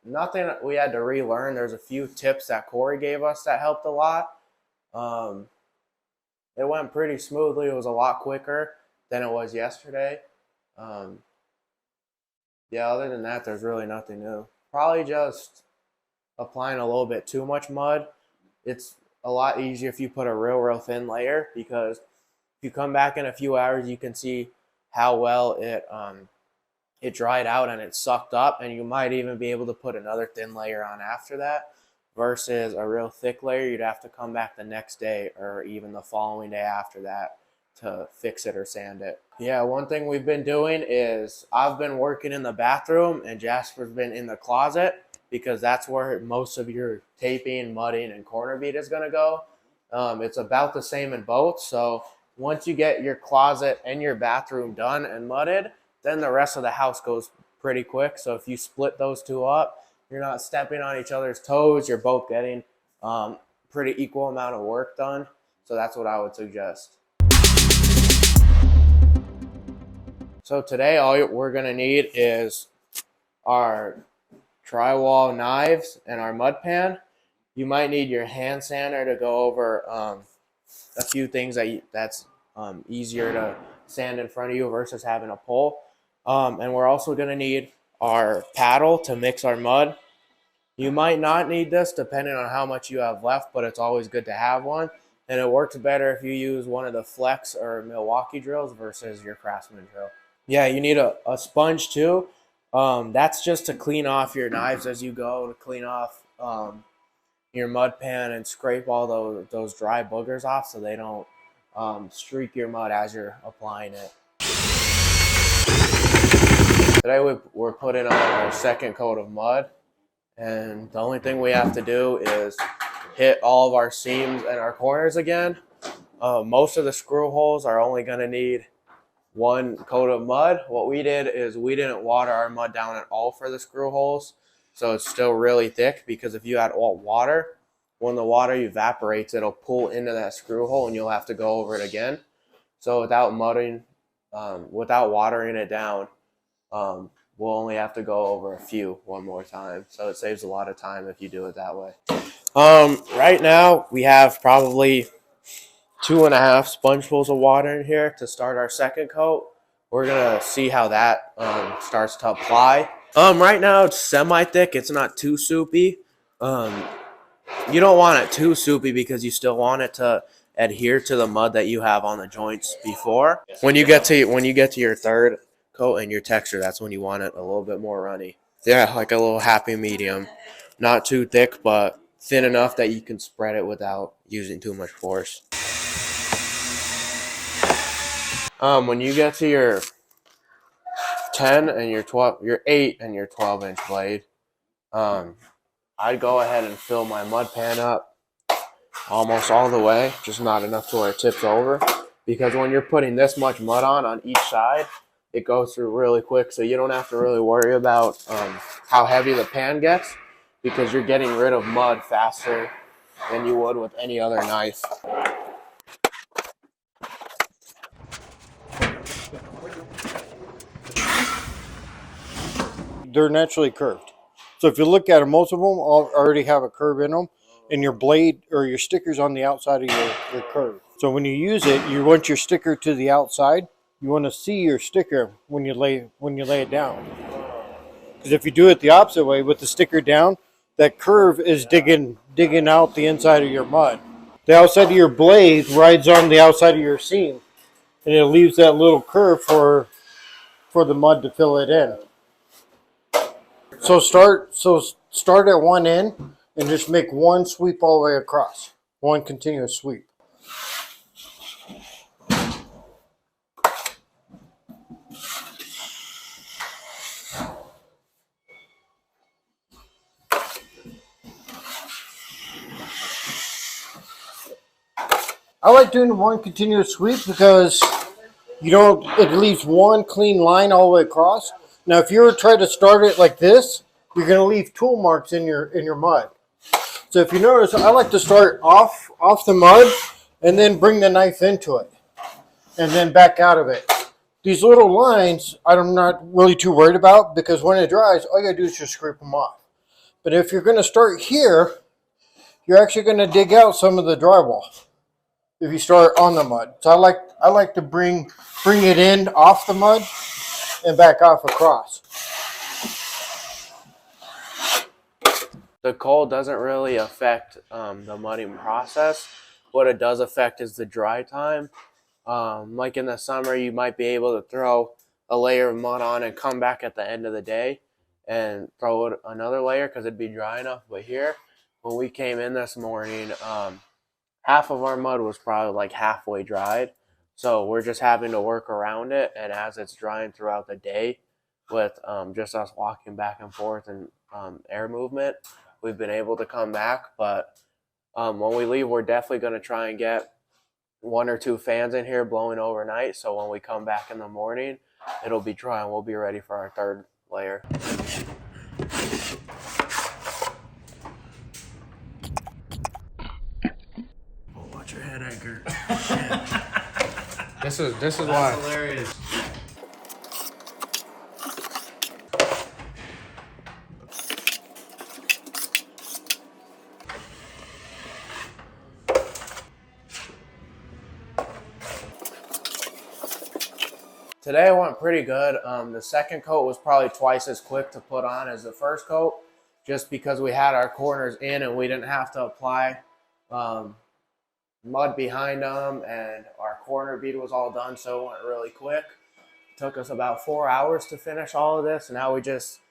nothing we had to relearn. There's a few tips that Corey gave us that helped a lot. It went pretty smoothly. It was a lot quicker than it was yesterday. Um, yeah, other than that, there's really nothing new. Probably just applying a little bit too much mud. It's a lot easier if you put a real thin layer, because if you come back in a few hours, you can see how well it dried out and it sucked up, and you might even be able to put another thin layer on after that. Versus a real thick layer, you'd have to come back the next day or even the following day after that to fix it or sand it. Yeah, one thing we've been doing is I've been working in the bathroom and Jasper's been in the closet, because that's where most of your taping, mudding, and corner bead is going to go. It's about the same in both. So once you get your closet and your bathroom done and mudded, then the rest of the house goes pretty quick. So if you split those two up, you're not stepping on each other's toes. You're both getting pretty equal amount of work done. So that's what I would suggest. So today all we're going to need is our drywall knives and our mud pan. You might need your hand sander to go over a few things that's easier to sand in front of you versus having a pole. And we're also going to need our paddle to mix our mud. You might not need this depending on how much you have left, but it's always good to have one. And it works better if you use one of the Flex or Milwaukee drills versus your Craftsman drill. Yeah, you need a sponge too. That's just to clean off your knives as you go, to clean off your mud pan and scrape all those dry boogers off so they don't streak your mud as you're applying it. Today we're putting on our second coat of mud, and the only thing we have to do is hit all of our seams and our corners again. Most of the screw holes are only going to need one coat of mud. What we did is we didn't water our mud down at all for the screw holes, so it's still really thick, because if you add all water, when the water evaporates, it'll pull into that screw hole and you'll have to go over it again. So without mudding, without watering it down, we'll only have to go over a few one more time. So it saves a lot of time if you do it that way. Right now we have probably 2.5 spongefuls of water in here to start our second coat. We're gonna see how that starts to apply. Right now it's semi-thick. It's not too soupy. You don't want it too soupy because you still want it to adhere to the mud that you have on the joints before. When you get to your third coat and your texture, that's when you want it a little bit more runny. Yeah, like a little happy medium. Not too thick, but thin enough that you can spread it without using too much force. When you get to your 10 and your 12, your 8 and your 12-inch blade, I'd go ahead and fill my mud pan up almost all the way, just not enough to where it tips over. Because when you're putting this much mud on each side, it goes through really quick, so you don't have to really worry about how heavy the pan gets, because you're getting rid of mud faster than you would with any other knife. They're naturally curved. So if you look at them, most of them already have a curve in them, and your blade or your sticker's on the outside of your curve. So when you use it, you want your sticker to the outside. You want to see your sticker when you lay it down. Because if you do it the opposite way with the sticker down, that curve is digging out the inside of your mud. The outside of your blade rides on the outside of your seam, and it leaves that little curve for the mud to fill it in. So start at one end and just make one sweep all the way across. One continuous sweep. I like doing one continuous sweep because it leaves one clean line all the way across. Now, if you were to try to start it like this, you're going to leave tool marks in your mud. So if you notice, I like to start off the mud and then bring the knife into it and then back out of it. These little lines, I'm not really too worried about, because when it dries, all you got to do is just scrape them off. But if you're going to start here, you're actually going to dig out some of the drywall if you start on the mud. So I like to bring it in off the mud and back off across. The cold doesn't really affect the mudding process. What it does affect is the dry time. Like in the summer, you might be able to throw a layer of mud on and come back at the end of the day and throw another layer because it'd be dry enough. But here, when we came in this morning, half of our mud was probably like halfway dried. So we're just having to work around it. And as it's drying throughout the day with just us walking back and forth and air movement, we've been able to come back. But when we leave, we're definitely going to try and get 1 or 2 fans in here blowing overnight. So when we come back in the morning, it'll be dry and we'll be ready for our 3rd layer. Oh, watch your head, Edgar. This is why. That's hilarious. Today went pretty good. The 2nd coat was probably twice as quick to put on as the 1st coat, just because we had our corners in and we didn't have to apply mud behind them, and our corner bead was all done, so it went really quick. It took us about 4 hours to finish all of this, and now we just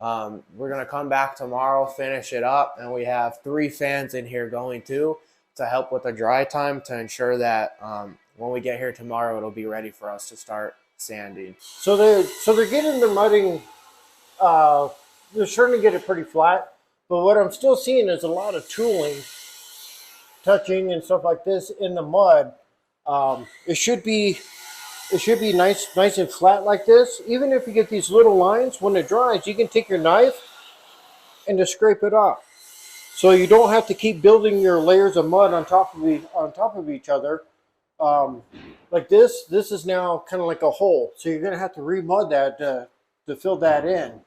we're gonna come back tomorrow, finish it up, and we have 3 fans in here going too to help with the dry time to ensure that when we get here tomorrow, it'll be ready for us to start sanding. So they're getting the mudding. They're starting to get it pretty flat. But what I'm still seeing is a lot of tooling, touching and stuff like this in the mud. It should be nice and flat like this. Even if you get these little lines, when it dries, you can take your knife and just scrape it off. So you don't have to keep building your layers of mud on top of each other. Like this is now kind of like a hole. So you're going to have to remud that to fill that in.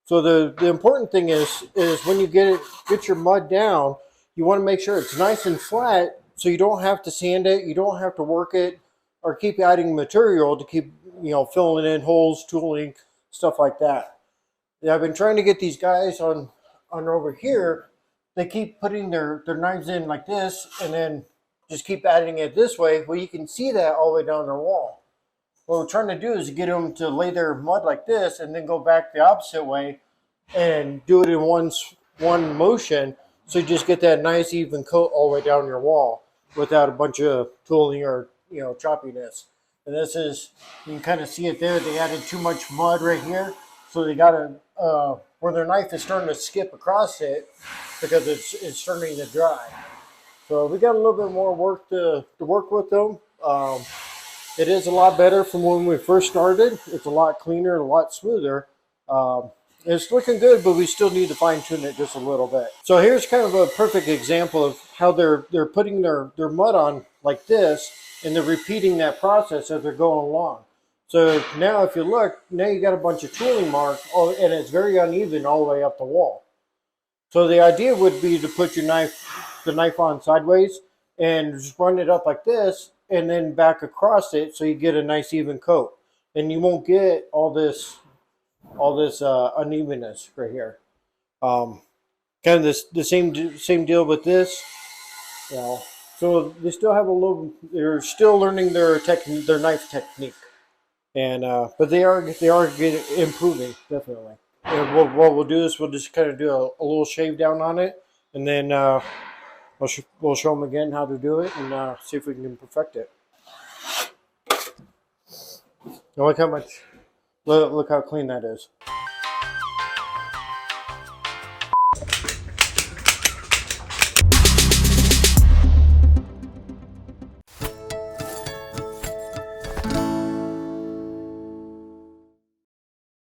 So the important thing is when you get your mud down, you want to make sure it's nice and flat so you don't have to sand it, you don't have to work it or keep adding material to keep, filling in holes, tooling, stuff like that. Yeah, I've been trying to get these guys on over here. They keep putting their knives in like this and then just keep adding it this way. Well, you can see that all the way down their wall. What we're trying to do is get them to lay their mud like this and then go back the opposite way and do it in one motion. So you just get that nice even coat all the way down your wall without a bunch of tooling or choppiness. And this is, you can kind of see it there. They added too much mud right here. So they got to, where their knife is starting to skip across it because it's starting to dry. So we got a little bit more work to work with them. It is a lot better from when we first started. It's a lot cleaner, a lot smoother. It's looking good, but we still need to fine tune it just a little bit. So here's kind of a perfect example of how they're putting their mud on like this, and they're repeating that process as they're going along. So now if you look, now you got a bunch of tooling marks, and it's very uneven all the way up the wall. So the idea would be to put the knife on sideways and just run it up like this and then back across it so you get a nice even coat. And you won't get all this unevenness right here. Kind of the same deal with this. So they still have they're still learning their knife technique. And but they are improving, definitely. And what we'll do is we'll just kind of do a little shave down on it, and then we'll show them again how to do it and see if we can perfect it. Now look how clean that is.